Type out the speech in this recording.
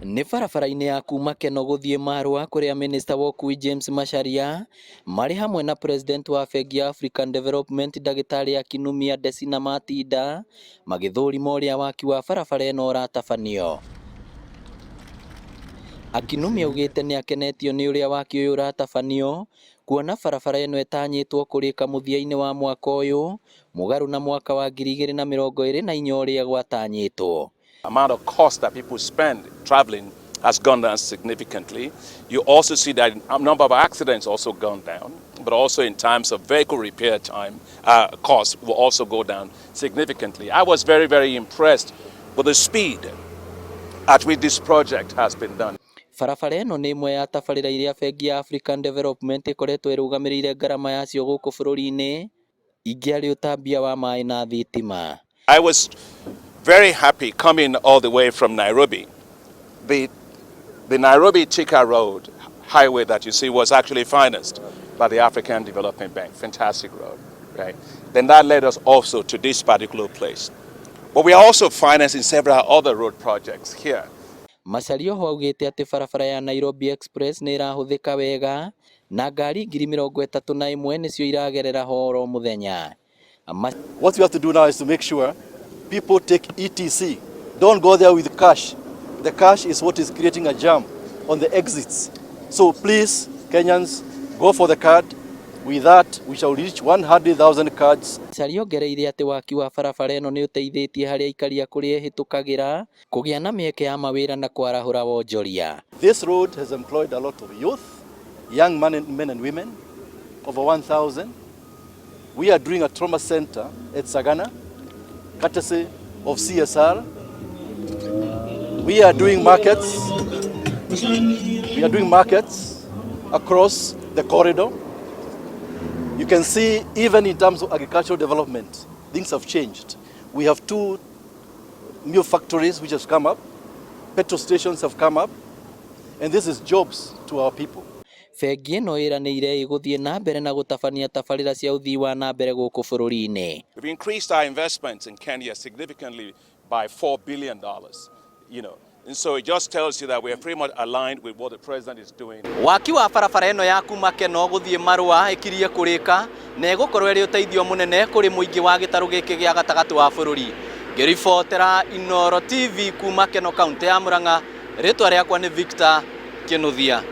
Nĩ barabara-inĩ ya kuma Kenol gũthiĩ Marua kũrĩa Minister wa ũkui James Macharia marĩ hamwe na President wa Bengi ya African Development Ndagĩtarĩ Akinumia Desina Matinda magĩthũrima ũrĩa waki wa barabara ĩno ũratabanio. Akinumia augĩte nĩ akenetio nĩ ũrĩa waki ũyũ ũratabanio kuona barabara ĩno ĩtanyĩtwo kũrĩka mũthia-inĩ wa mwaka ũyũ mũgarũ na mwaka wa 2024 ũrĩa gwatanyĩtwo. Amount of cost that people spend traveling has gone down significantly. You also see that a number of accidents also gone down, but also in terms of vehicle repair time, costs will also go down significantly. I was very, very impressed with the speed at which this project has been done. Barabara ĩno nĩ imwe ya tabarĩra iria Bengi ya African Development ĩkoretwo ĩrũgamĩrĩire ngarama yacio gũkũ bũrũri-inĩ ingĩarĩ ũtambia wa maĩ na thitima. I was very happy coming all the way from Nairobi. The Nairobi Thika Road highway that you see was actually financed by the African Development Bank. Fantastic road, right? Then that led us also to this particular place. But we are also financing several other road projects here. Macharia ho augĩte atĩ barabara ya Nairobi Express nĩ ĩrahũthĩka wega na ngari 31,000 nĩcio iragerera ho oro mũthenya. What we have to do now is to make sure people take ETC. Don't go there with cash. The cash is what is creating a jam on the exits. So please, Kenyans, go for the card. With that, we shall reach 100,000 cards. Macharia ongereire atĩ waki wa barabara ĩno nĩ ũteithĩtie harĩ aikari a kũrĩa ĩhĩtũkagĩra kũgĩa na mĩeke ya mawĩra na kwarahũra wonjoria. This road has employed a lot of youth, young men and women, over 1,000. We are doing a trauma center at Sagana, courtesy of CSR. We are doing markets. We are doing markets across the corridor. You can see even in terms of agricultural development, things have changed. We have 2 new factories which have come up, petrol stations have come up, and this is jobs to our people. Bengi ĩno ĩranĩire ĩgũthiĩ na mbere na gũtabania tabarĩra cia ũthii wa na mbere gũkũ bũrũri-inĩ. We've increased our investments in Kenya significantly by $4 billion, and so it just tells you that we are pretty much aligned with what the president is doing. Waki wa barabara ĩno ya kuma Kenol gũthiĩ Marua ĩkirie kũrĩka na ĩgũkorwo ĩrĩ ũteithio mũnene kũrĩ mũingĩ wa gĩtarũ gĩkĩ gĩa gatagatĩ wa bũrũri. Ngĩribotera Inooro TV kuma Kenol kaunti ya Murang'a, rĩtwa rĩakwa nĩ Victor Kinuthia.